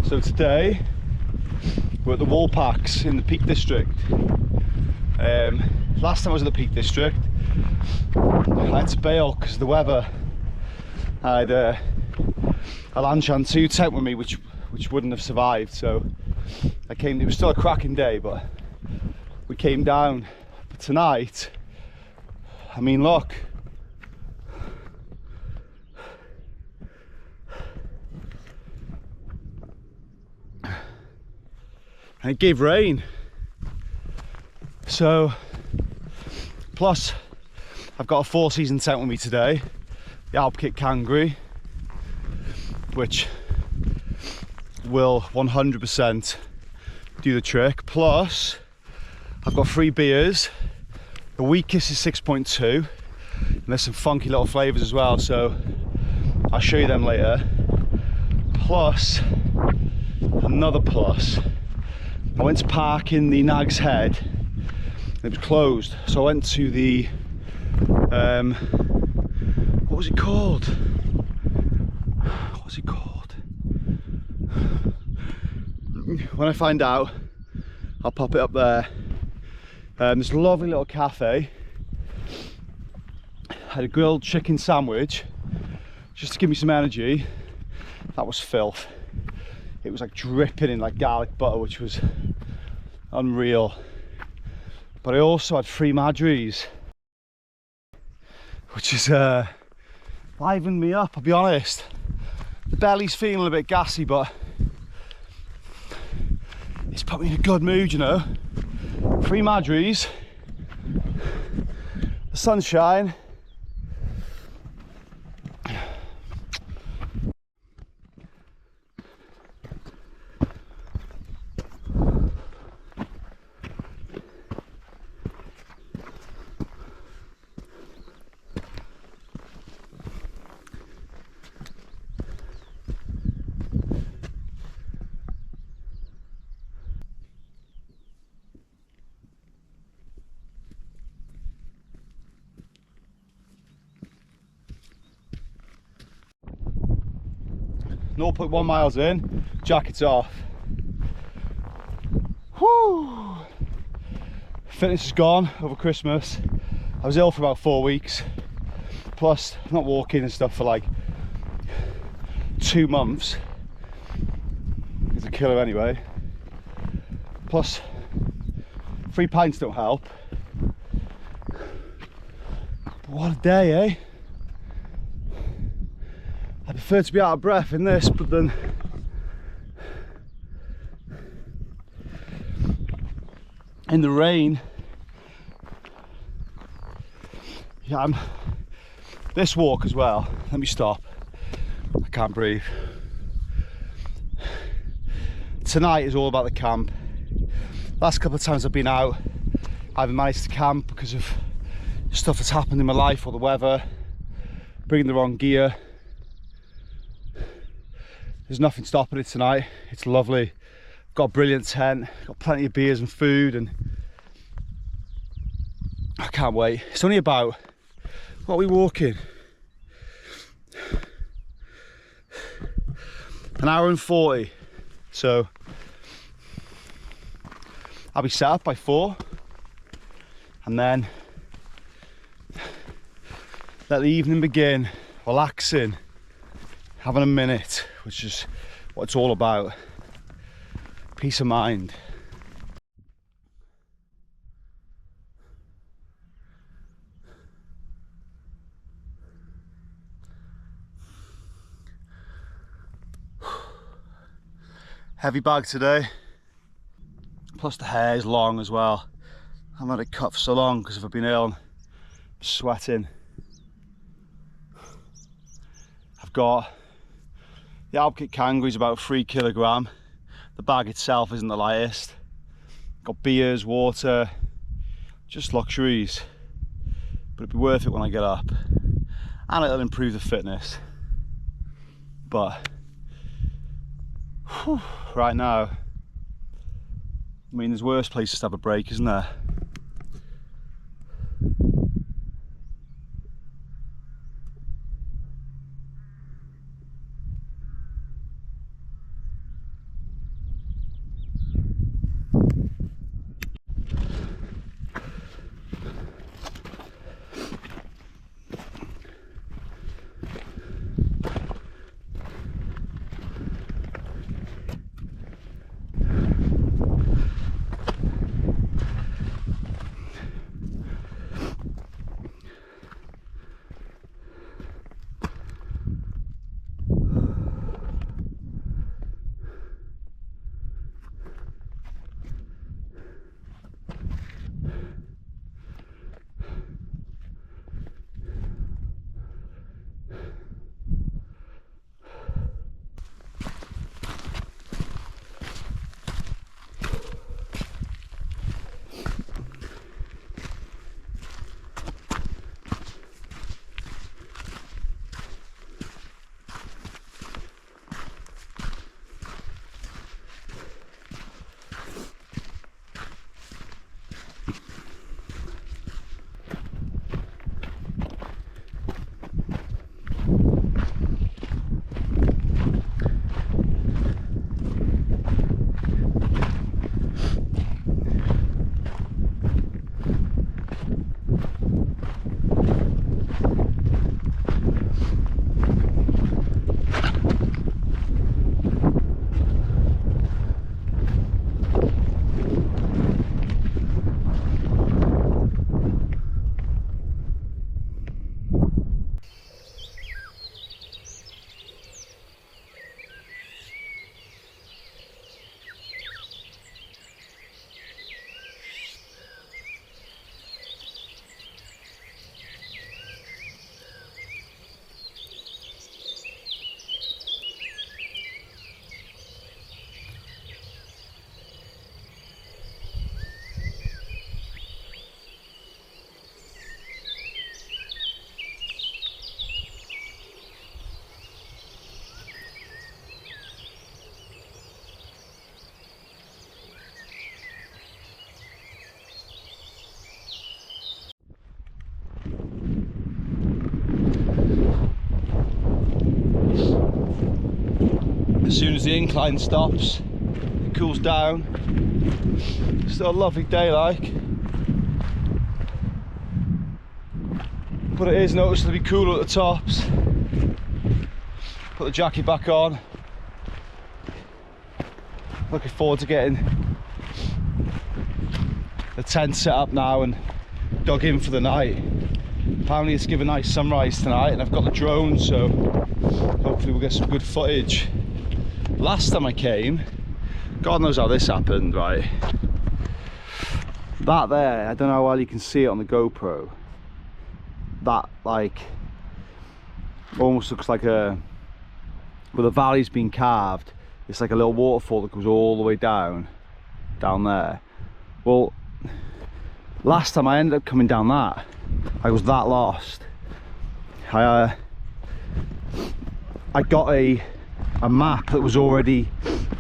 So today we're at the Woolpacks in the Peak District. Last time I was at the Peak District, I had to bail because of the weather. I had a Lanchan 2 tent with me which wouldn't have survived, so I came. It was still a cracking day, but we came down. But tonight, I mean, look. And it gave rain. So, plus I've got a 4-season tent with me today, the Alpkit Kangri, which will 100% do the trick. Plus I've got 3 beers. The weakest is 6.2, and there's some funky little flavours as well, so I'll show you them later. Plus, another plus, I went to park in the Nag's Head. It was closed, so I went to the what was it called? What's it called? When I find out, I'll pop it up there. This lovely little cafe. Had a grilled chicken sandwich just to give me some energy. That was filth. It was like dripping in like garlic butter, which was unreal. But I also had 3 madris, which is livened me up, I'll be honest. The belly's feeling a bit gassy, but it's put me in a good mood, you know. 3 madris, the sunshine. No 0.1 miles in, jacket's off. Whew. Fitness is gone over Christmas. I was ill for about 4 weeks. Plus, not walking and stuff for like 2 months. It's a killer anyway. Plus, 3 pints don't help. But what a day, eh? I prefer to be out of breath in this, but then in the rain, yeah, this walk as well. Let me stop. I can't breathe. Tonight is all about the camp. Last couple of times I've been out, I haven't managed to camp because of stuff that's happened in my life or the weather, bringing the wrong gear. There's nothing stopping it tonight. It's lovely. Got a brilliant tent, got plenty of beers and food, and I can't wait. It's only about, what are we walking? An hour and 40. So I'll be set up by 4, and then let the evening begin, relaxing, having a minute, which is what it's all about. Peace of mind. Heavy bag today, plus the hair is long as well. I haven't had it cut for so long because I've been ill and sweating. I've got the Alpkit Kangri is about 3 kilogram. The bag itself isn't the lightest. Got beers, water, just luxuries. But it'll be worth it when I get up. And it'll improve the fitness. But whew, right now, I mean, there's worse places to have a break, isn't there? as soon as the incline stops, it cools down. Still a lovely day, like, but it is noticeably cooler at the tops. Put the jacket back on. Looking forward to getting the tent set up now and dug in for the night. Apparently it's given a nice sunrise tonight, and I've got the drone, so hopefully we'll get some good footage. Last time I came, God knows how this happened, right? That there, I don't know how well you can see it on the GoPro. That, like, almost looks like a, where the valley's been carved, it's like a little waterfall that goes all the way down there. Well, last time I ended up coming down that, I was that lost. I got a map that was already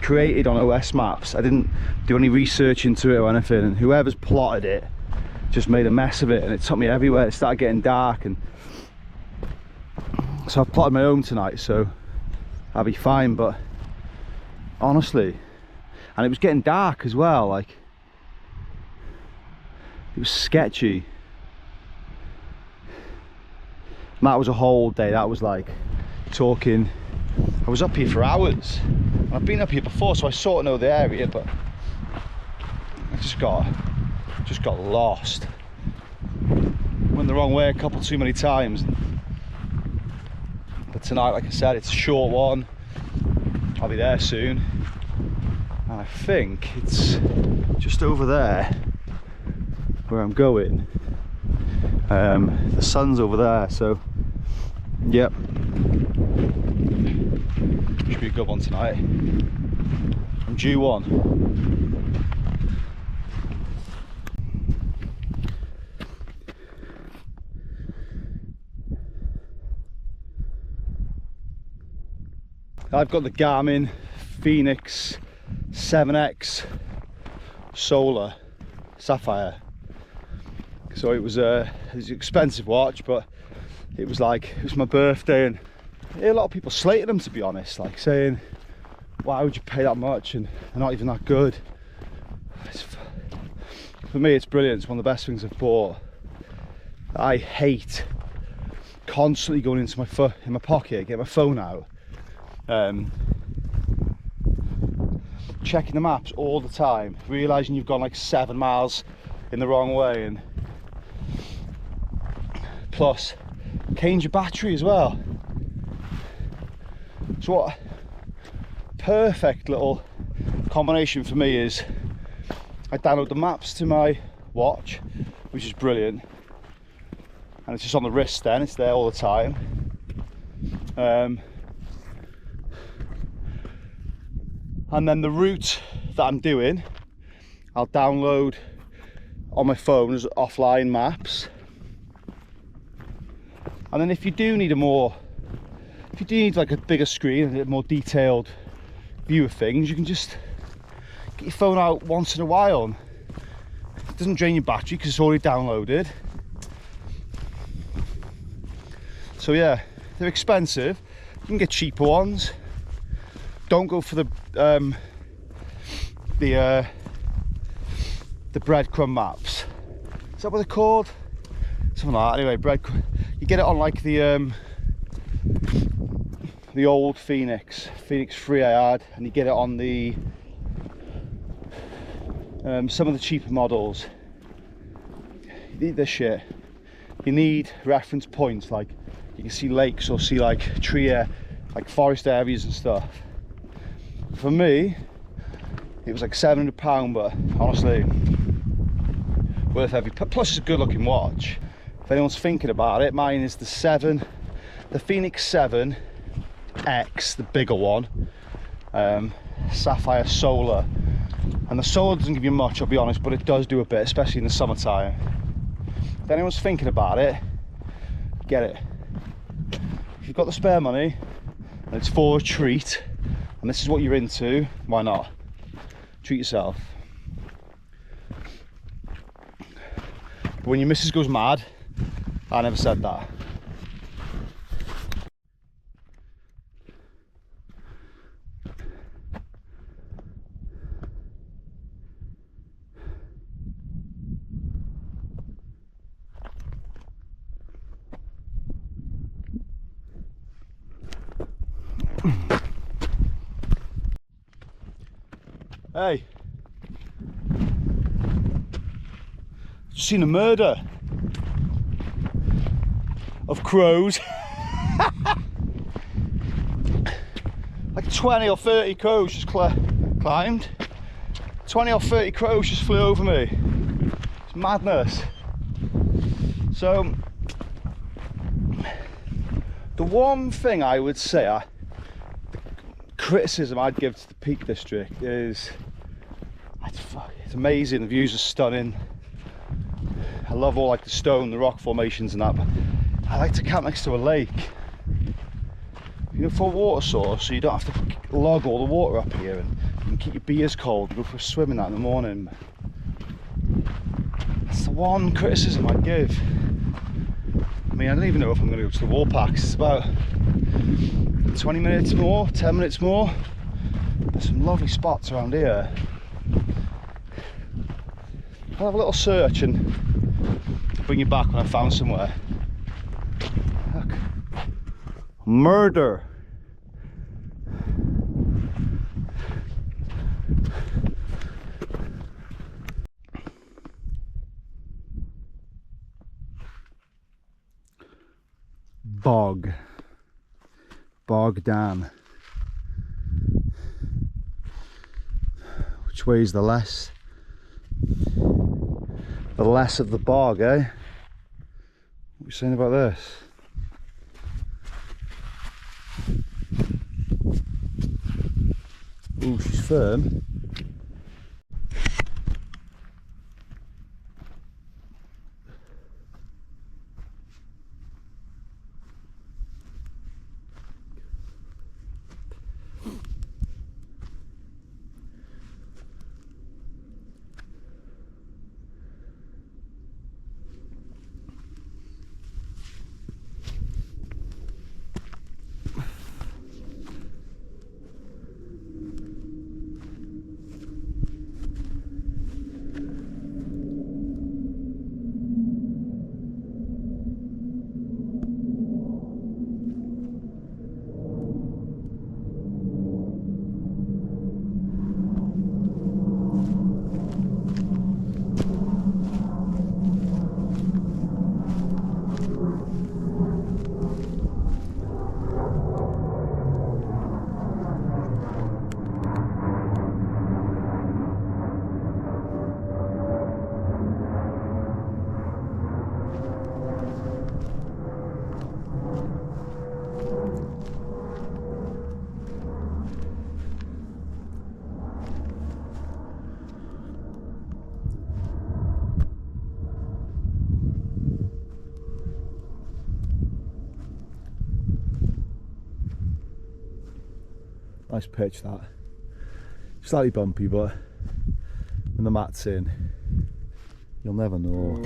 created on OS Maps. I didn't do any research into it or anything, and whoever's plotted it just made a mess of it, and it took me everywhere. It started getting dark, and so I've plotted my own tonight, so I'll be fine. But honestly, and it was getting dark as well, like it was sketchy. And that was a whole day. That was like talking, I was up here for hours. I've been up here before, so I sort of know the area, but I just got lost. Went the wrong way a couple too many times. But tonight, like I said, it's a short one. I'll be there soon, and I think it's just over there where I'm going. The sun's over there, so yep, should be a good one tonight. I'm due one. I've got the Garmin Phoenix 7X Solar Sapphire. So it was an expensive watch, but it was my birthday, and I hear a lot of people slating them, to be honest, like saying, why would you pay that much and they're not even that good. For me, it's brilliant. It's one of the best things I've bought. I hate constantly going into my pocket, get my phone out, checking the maps all the time, realizing you've gone like 7 miles in the wrong way, and plus change your battery as well. So what perfect little combination for me is, I download the maps to my watch, which is brilliant, and it's just on the wrist then, it's there all the time. And then the route that I'm doing, I'll download on my phone as offline maps. And then if you do need like a bigger screen and a more detailed view of things, you can just get your phone out once in a while. And it doesn't drain your battery because it's already downloaded. So yeah, they're expensive. You can get cheaper ones. Don't go for the breadcrumb maps. Is that what they're called? Something like that. Anyway, breadcrumb. You get it on like the old Phoenix 3 I had, and you get it on the some of the cheaper models. You need this shit. You need reference points, like you can see lakes or see like tree, like forest areas and stuff. For me, it was like £700, but honestly, worth every. Plus, it's a good-looking watch. If anyone's thinking about it, mine is the Phoenix 7X, the bigger one, Sapphire Solar. And the solar doesn't give you much, I'll be honest, but it does do a bit, especially in the summertime. If anyone's thinking about it, get it. If you've got the spare money and it's for a treat, and this is what you're into, why not? Treat yourself. But when your missus goes mad, I never said that. Hey, just seen a murder of crows. Like 20 or 30 crows just climbed. 20 or 30 crows just flew over me. It's madness. So, the one thing I would say, the criticism I'd give to the Peak District is, it's amazing, the views are stunning. I love all like the stone, the rock formations and that, but I like to camp next to a lake. You know, for a water source, so you don't have to log all the water up here, and you can keep your beers cold, go for a swim in that in the morning. That's the one criticism I'd give. I mean, I don't even know if I'm going to go to the Warpacks. It's about 20 minutes more, 10 minutes more. There's some lovely spots around here. I'll have a little search and bring you back when I found somewhere. Look. Murder. Bog Dam. Which way is the less of the bog, eh? What are you saying about this? Ooh, she's firm. Nice pitch that. Slightly bumpy, but when the mat's in, you'll never know.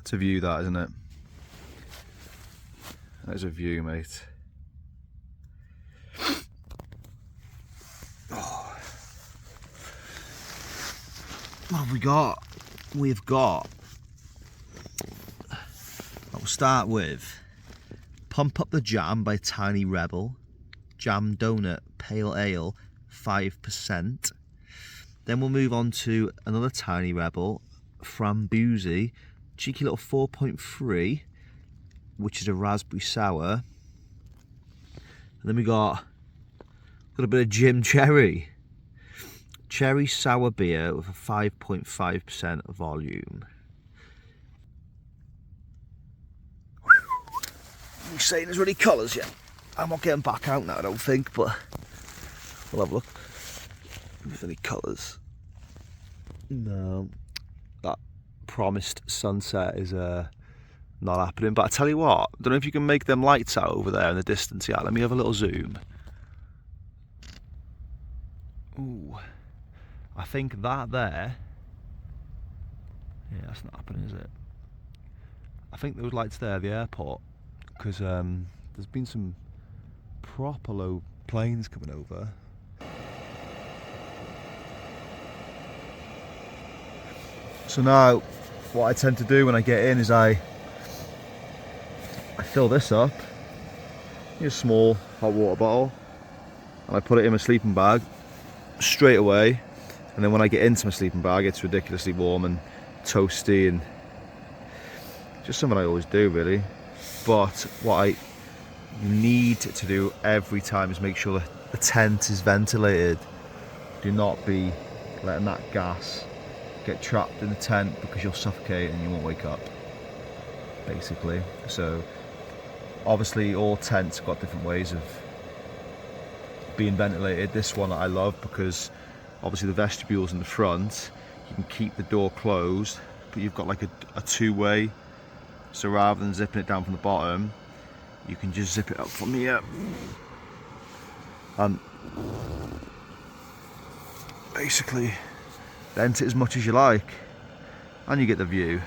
It's a view, that, isn't it? That is a view, mate. Oh. What have we got? We've got... I'll start with Pump Up the Jam by Tiny Rebel. Jam Donut Pale Ale, 5%. Then we'll move on to another Tiny Rebel, Framboosey, cheeky little 4.3. which is a raspberry sour. And then we got a bit of Jim Cherry. Cherry sour beer with a 5.5% volume. You saying there's any colours yet? I'm not getting back out now, I don't think, but we'll have a look. If there's any colours. No. That promised sunset is not happening. But I tell you what, I don't know if you can make them lights out over there in the distance yet. Let me have a little zoom. Ooh. I think that there. Yeah, that's not happening, is it? I think those lights there, the airport, because there's been some proper low planes coming over. So now, what I tend to do when I get in is I fill this up, in a small hot water bottle, and I put it in my sleeping bag straight away. And then when I get into my sleeping bag, it's ridiculously warm and toasty, and just something I always do, really. But what I need to do every time is make sure that the tent is ventilated. Do not be letting that gas get trapped in the tent, because you'll suffocate and you won't wake up, basically. So obviously all tents have got different ways of being ventilated. This one I love because obviously the vestibule's in the front, you can keep the door closed, but you've got like a two-way, so rather than zipping it down from the bottom, you can just zip it up from here and basically vent it as much as you like, and you get the view.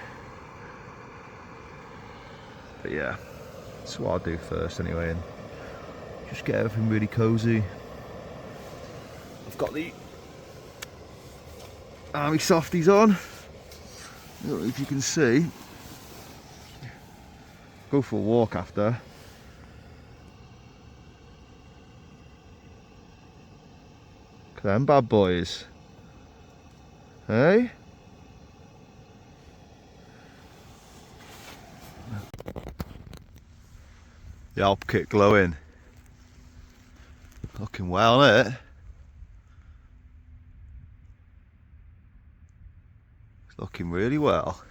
But yeah, that's what I'll do first anyway, and just get everything really cozy. I've got the army softies on. I don't know if you can see. Go for a walk after. Look at them bad boys. Hey? The Alp kit glowing. Looking well, isn't it? It's looking really well.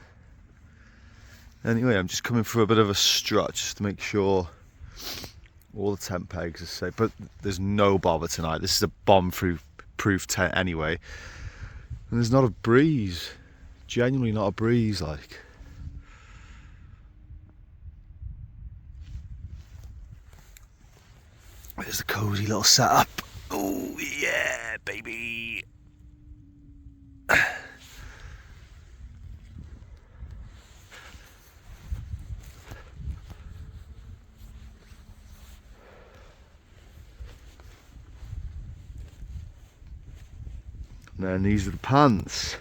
Anyway, I'm just coming for a bit of a strut just to make sure all the tent pegs are safe. But there's no bother tonight. This is a bomb-proof tent anyway. And there's not a breeze. Genuinely not a breeze, like. There's the cozy little setup. Oh yeah, baby. And then these are the pants.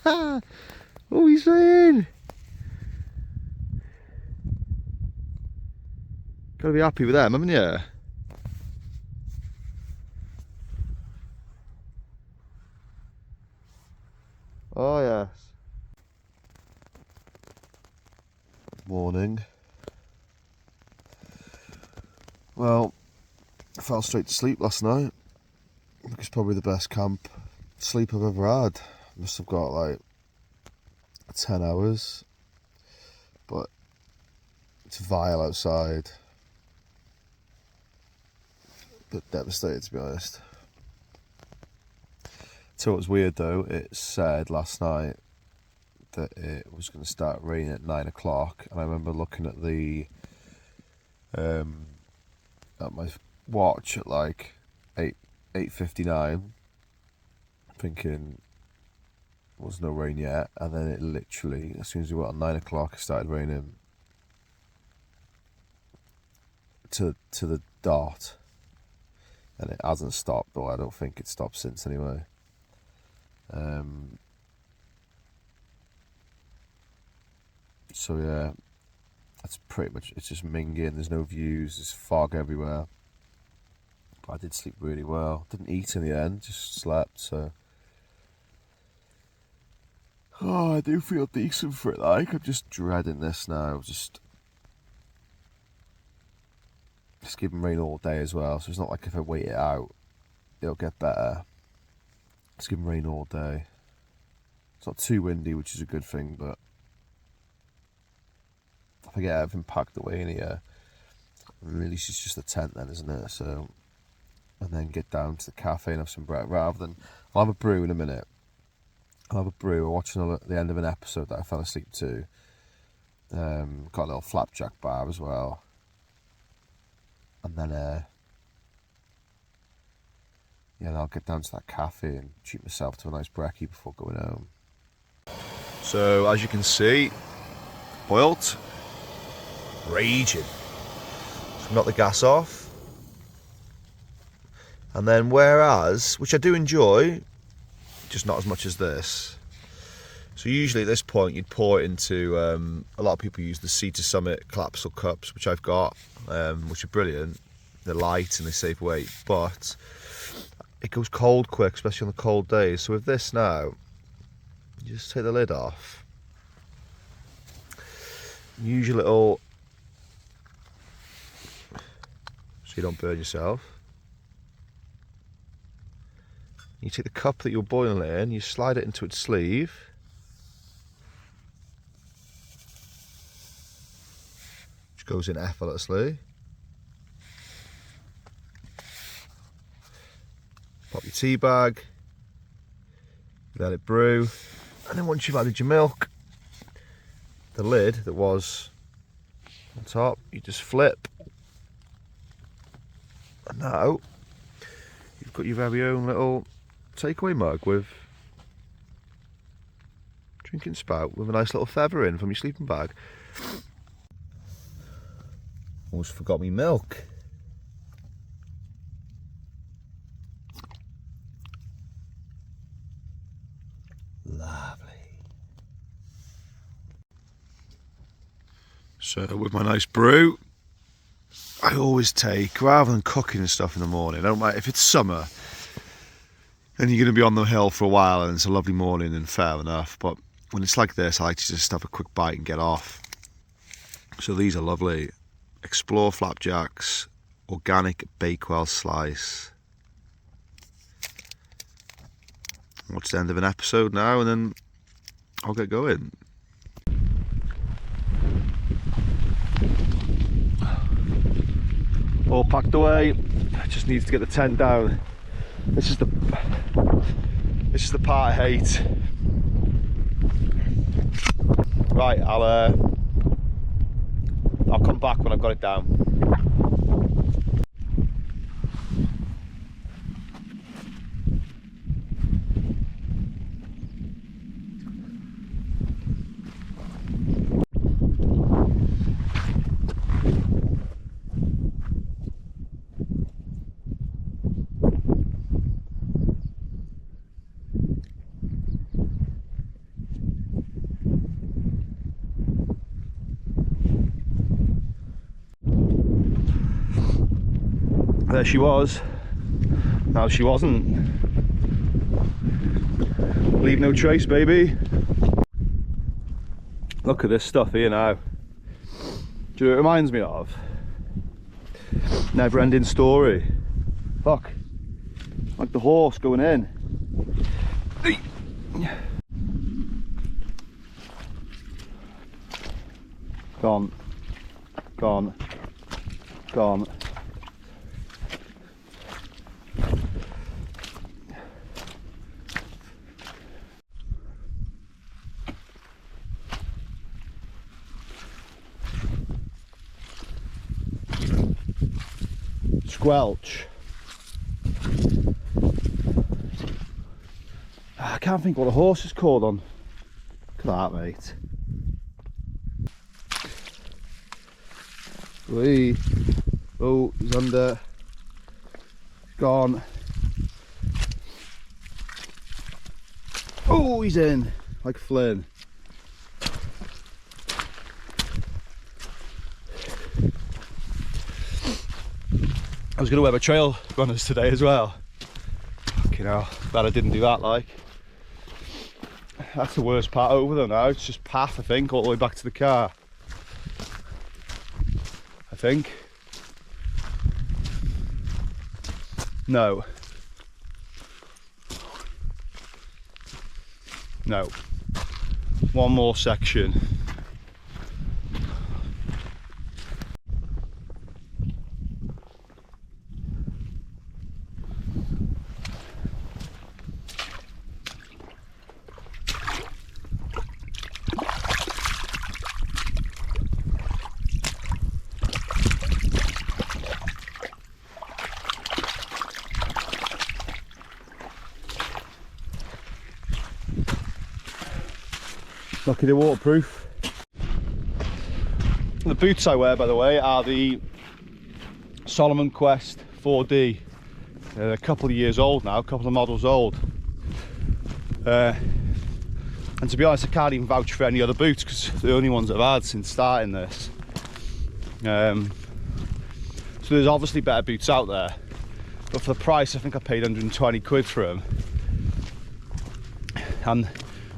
What are you saying? Gotta be happy with them, haven't you? Oh yes. Morning. Well, I fell straight to sleep last night. I think it's probably the best camp sleep I've ever had. Must have got like 10 hours. But it's vile outside. A bit devastated, to be honest. So it was weird though, it said last night that it was going to start raining at 9 o'clock, and I remember looking at the at my watch at like 8:59, thinking there's no rain yet, and then it literally, as soon as we got at 9 o'clock, it started raining to the dot, and it hasn't stopped, though I don't think it's stopped since anyway. So yeah, that's pretty much, it's just minging, there's no views, there's fog everywhere. But I did sleep really well. Didn't eat in the end, just slept, so Oh, I do feel decent for it, like. I'm just dreading this now. It's giving rain all day as well, so it's not like if I wait it out, it'll get better. It's giving rain all day. It's not too windy, which is a good thing, but if I get everything packed away in here, really it's just a tent then, isn't it? So, and then get down to the cafe and have some bread, rather than, I'll have a brew in a minute. I'll have a brew. We're watching the end of an episode that I fell asleep to. Got a little flapjack bar as well. And then, yeah, I'll get down to that cafe and treat myself to a nice brekkie before going home. So, as you can see, boiled, raging. So I've knocked the gas off. And then whereas, which I do enjoy, just not as much as this. So usually at this point you'd pour it into, a lot of people use the Sea to Summit collapsible cups, which I've got, which are brilliant. They're light and they save weight, but it goes cold quick, especially on the cold days. So with this now, you just take the lid off. Use your little, so you don't burn yourself. You take the cup that you're boiling it in, you slide it into its sleeve. Which goes in effortlessly. Pop your tea bag. Let it brew. And then once you've added your milk, the lid that was on top, you just flip. And now, you've got your very own little takeaway mug with drinking spout with a nice little feather in from your sleeping bag. Almost forgot me milk. Lovely. So with my nice brew, I always take, rather than cooking and stuff in the morning, I don't mind if it's summer and you're going to be on the hill for a while and it's a lovely morning, then fair enough. But when it's like this, I like to just have a quick bite and get off. So these are lovely. Explore flapjacks, organic Bakewell slice. Watch the end of an episode now and then I'll get going. All packed away. I just need to get the tent down. This is the part I hate. Right, I'll come back when I've got it down. There she was. Now she wasn't. Leave no trace, baby. Look at this stuff here now. Do you know what it reminds me of? Never ending story. Look. Like the horse going in. Gone. Gone. Gone. Squelch. I can't think what the horse is called on. Look at that, mate. Wee. Oh, he's under. He's gone. Oh, he's in. Like Flynn. I was going to wear my trail runners today as well. Fucking hell, glad I didn't do that, like. That's the worst part over there now. It's just path, I think, all the way back to the car. I think. No. No. One more section. Lucky they're waterproof. The boots I wear, by the way, are the Solomon Quest 4D. They're a couple of years old now, a couple of models old. And to be honest, I can't even vouch for any other boots because they're the only ones I've had since starting this. So there's obviously better boots out there, but for the price, I think I paid 120 quid for them. And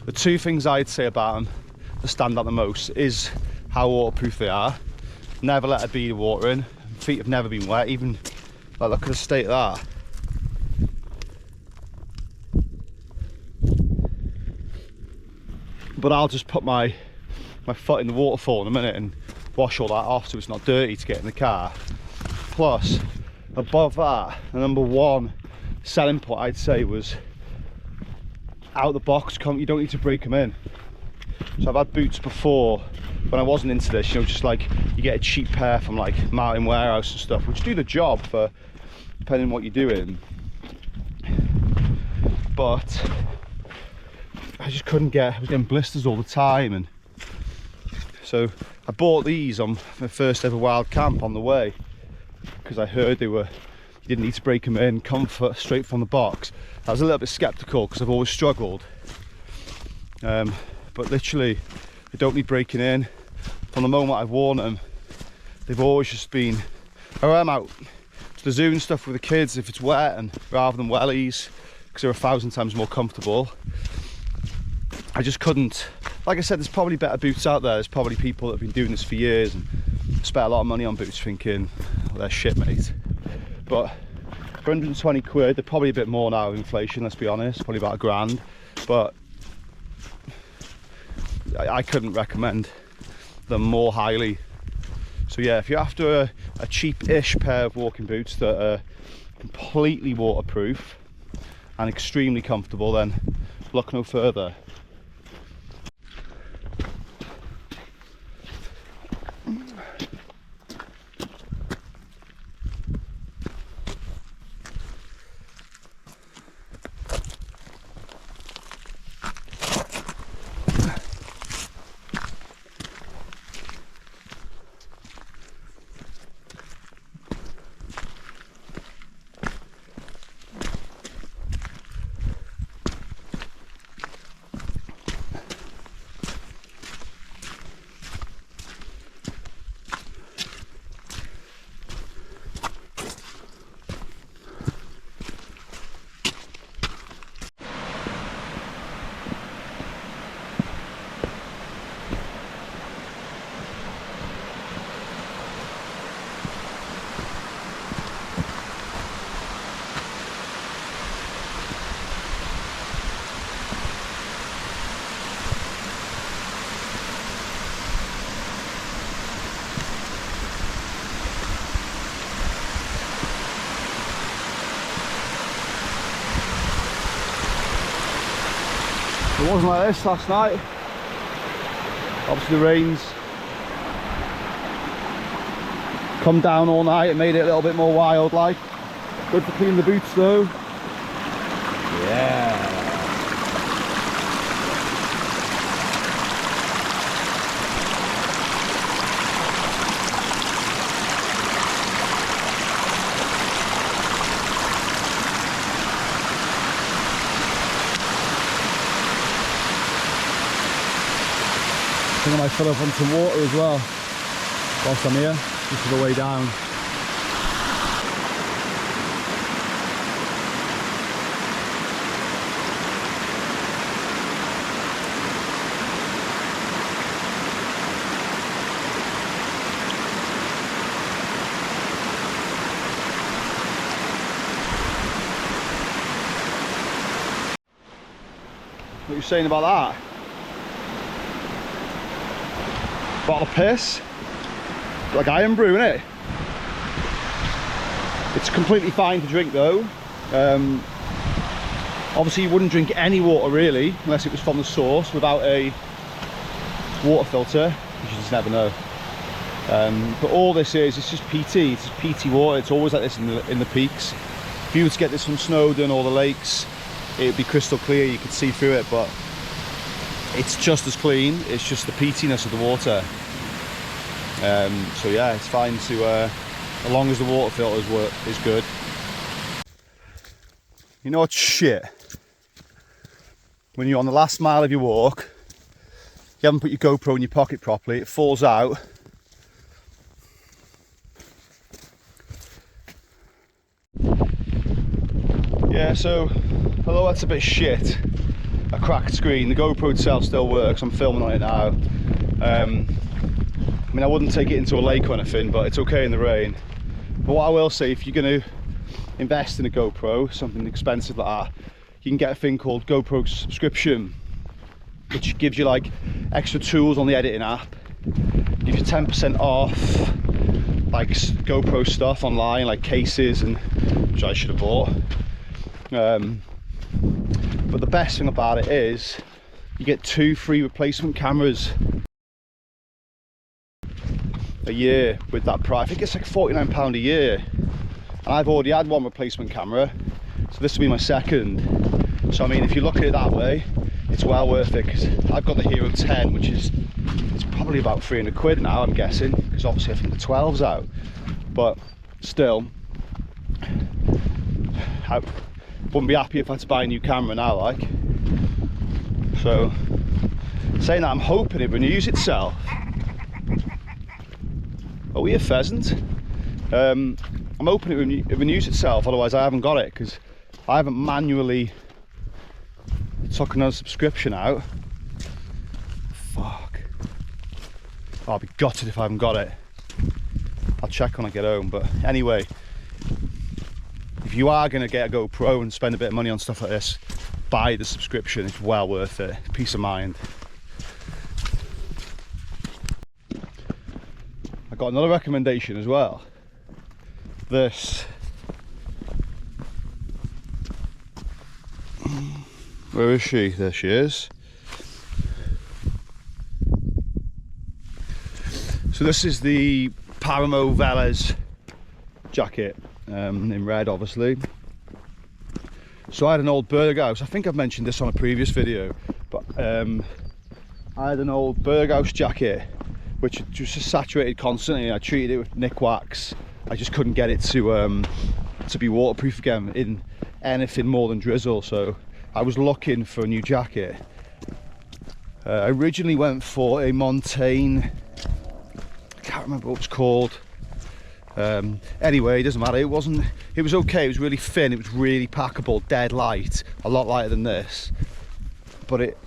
the two things I'd say about them that stand out the most is how waterproof they are. Never let a bead of water in. Feet have never been wet, even like look at the state of that. But I'll just put my foot in the waterfall in a minute and wash all that off so it's not dirty to get in the car. Plus, above that, the number one selling point I'd say was out the box, you don't need to break them in. So I've had boots before when I wasn't into this, you know, just like you get a cheap pair from like Mountain Warehouse and stuff, which do the job for depending on what you're doing. But I just couldn't I was getting blisters all the time, and so I bought these on my first ever wild camp on the way because I heard you didn't need to break them in, comfort straight from the box. I was a little bit skeptical because I've always struggled, but literally they don't need breaking in. From the moment I've worn them, they've always just been, oh, I'm out to the zoo and stuff with the kids if it's wet, and rather than wellies, because they're 1,000 times more comfortable. I just couldn't, like I said, there's probably better boots out there. There's probably people that have been doing this for years and spent a lot of money on boots thinking, oh, they're shit, mate. But for 120 quid, they're probably a bit more now with inflation, let's be honest, probably about £1,000. But I couldn't recommend them more highly. So yeah, if you're after a cheap-ish pair of walking boots that are completely waterproof and extremely comfortable, then look no further. It wasn't like this last night. Obviously the rain's come down all night and made it a little bit more wild like. Good for cleaning the boots though. Yeah. I think I might fill up on some water as well whilst I'm here, just for the way down. you're saying about that? Bottle of piss? Like iron brew, innit? It's completely fine to drink though. Obviously you wouldn't drink any water really, unless it was from the source without a water filter. You just never know. But all this is, it's just PT. It's just PT water. It's always like this in the peaks. If you were to get this from Snowdon or the lakes, it would be crystal clear. You could see through it, but it's just as clean. It's just the peatiness of the water. So yeah, it's fine to, as long as the water filter is good. You know what's shit? When you're on the last mile of your walk, you haven't put your GoPro in your pocket properly, it falls out. Yeah, so although that's a bit shit, a cracked screen, the GoPro itself still works. I'm filming on it now. I mean, I wouldn't take it into a lake or anything, but it's okay in the rain. But what I will say, if you're going to invest in a GoPro, something expensive like that, you can get a thing called GoPro subscription, which gives you like extra tools on the editing app, gives you 10% off like GoPro stuff online, like cases, and which I should have bought. But the best thing about it is you get 2 free replacement cameras a year with that price. I think it's like £49 a year, and I've already had 1 replacement camera, so this will be my second. So I mean, if you look at it that way, it's well worth it, because I've got the Hero 10, which is, it's probably about 300 quid now, I'm guessing, because obviously I think the 12's out, but still I wouldn't be happy if I had to buy a new camera now, like. So saying that, I'm hoping it renews itself. Are we a pheasant? I'm hoping it renews itself, otherwise I haven't got it, because I haven't manually took another subscription out. Fuck. I'll be gutted if I haven't got it. I'll check when I get home, but anyway, if you are going to get a GoPro and spend a bit of money on stuff like this, buy the subscription. It's well worth it. Peace of mind. I got another recommendation as well. This. Where is she? There she is. So this is the Paramo Velez jacket, in red obviously. So I had an old Berghaus, I think I've mentioned this on a previous video, but I had an old Berghaus jacket which just saturated constantly. I treated it with Nick Wax. I just couldn't get it to be waterproof again in anything more than drizzle, so I was looking for a new jacket. I originally went for a Montaigne, I can't remember what it's called. Anyway, it doesn't matter. It was okay. It was really thin. It was really packable, dead light, a lot lighter than this. But it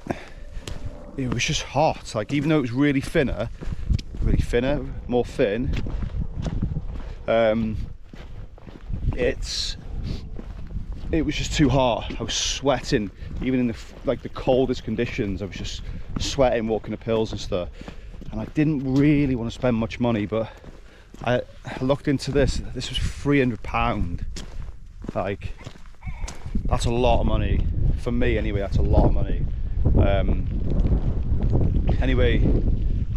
was just hot. Like, even though it was really thinner, more thin. It was just too hot. I was sweating, even in the coldest conditions. I was just sweating walking up hills and stuff. And I didn't really want to spend much money, but I looked into this. This was £300. Like, that's a lot of money for me anyway. That's a lot of money. Anyway,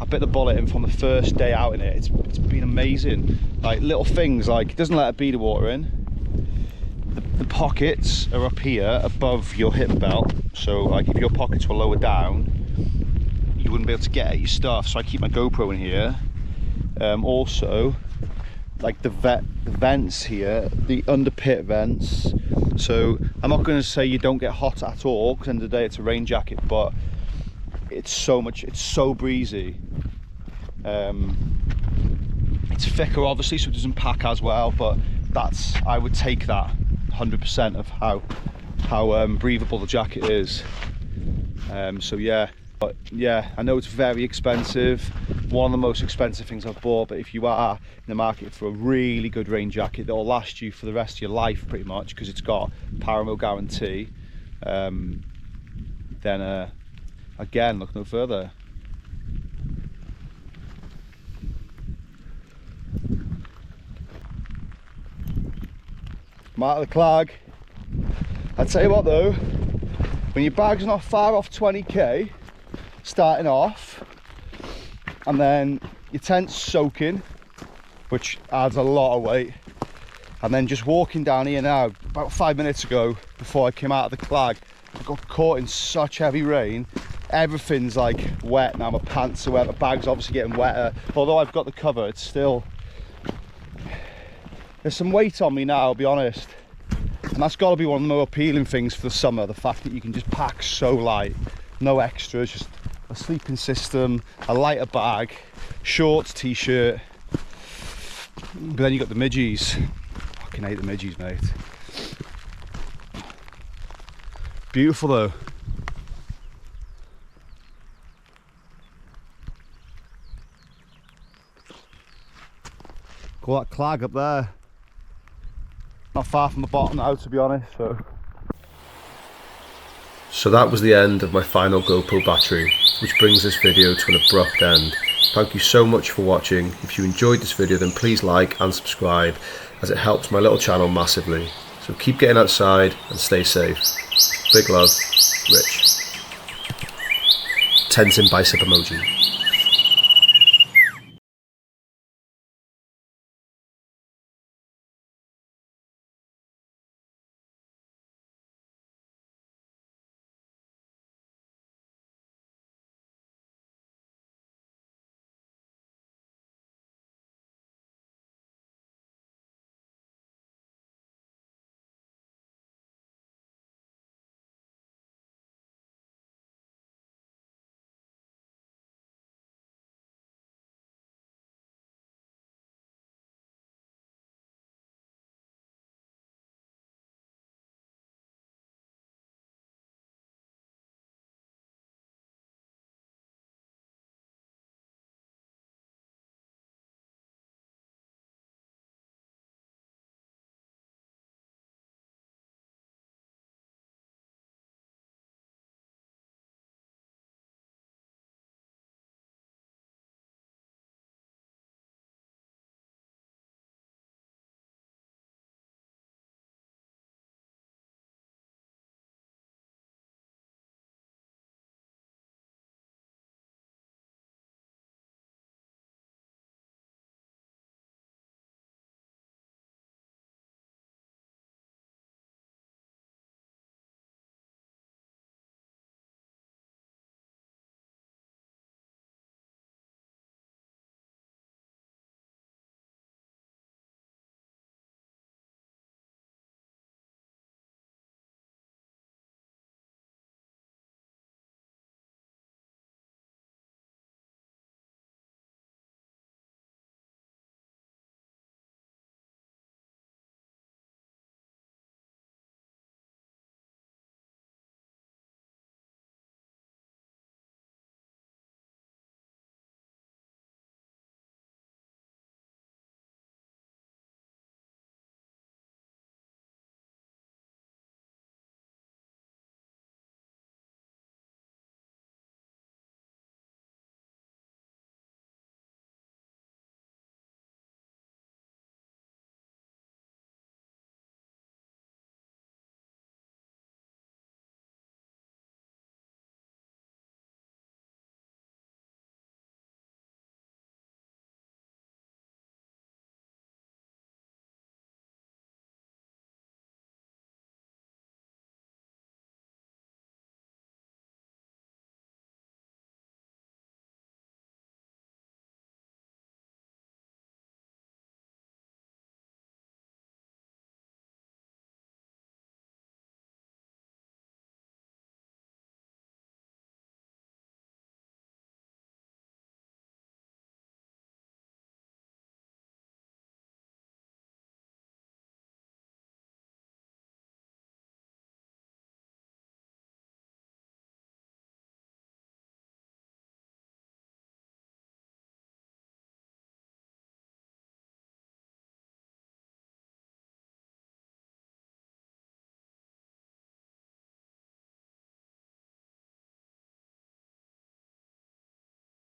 I bit the bullet, and from the first day out in it, it's been amazing. Like, little things like it doesn't let a beater water in. The pockets are up here above your hip belt, so like if your pockets were lower down, you wouldn't be able to get at your stuff. So I keep my GoPro in here. Also, like the vents here, the under pit vents. So I'm not going to say you don't get hot at all, because at the end of the day it's a rain jacket, but it's so breezy. It's thicker obviously, so it doesn't pack as well, but I would take that 100% of how breathable the jacket is. So yeah, but yeah, I know it's very expensive, one of the most expensive things I've bought, but if you are in the market for a really good rain jacket that will last you for the rest of your life pretty much, because it's got Paramo guarantee, then again, look no further. I'm out of the clag. I'd tell you what though, when your bag's not far off 20k starting off, and then your tent's soaking, which adds a lot of weight, and then just walking down here now, about 5 minutes ago, before I came out of the clag, I got caught in such heavy rain. Everything's like wet now, my pants are wet, my bag's obviously getting wetter. Although I've got the cover, it's still, there's some weight on me now, I'll be honest. And that's got to be one of the more appealing things for the summer, the fact that you can just pack so light, no extras, just a sleeping system, a lighter bag, shorts, t-shirt. But then you got the midgies. Fucking hate the midgies, mate. Beautiful though. Got that clag up there. Not far from the bottom now, to be honest. So that was the end of my final GoPro battery, which brings this video to an abrupt end. Thank you so much for watching. If you enjoyed this video, then please like and subscribe, as it helps my little channel massively. So keep getting outside and stay safe. Big love, Rich. Tensing bicep emoji.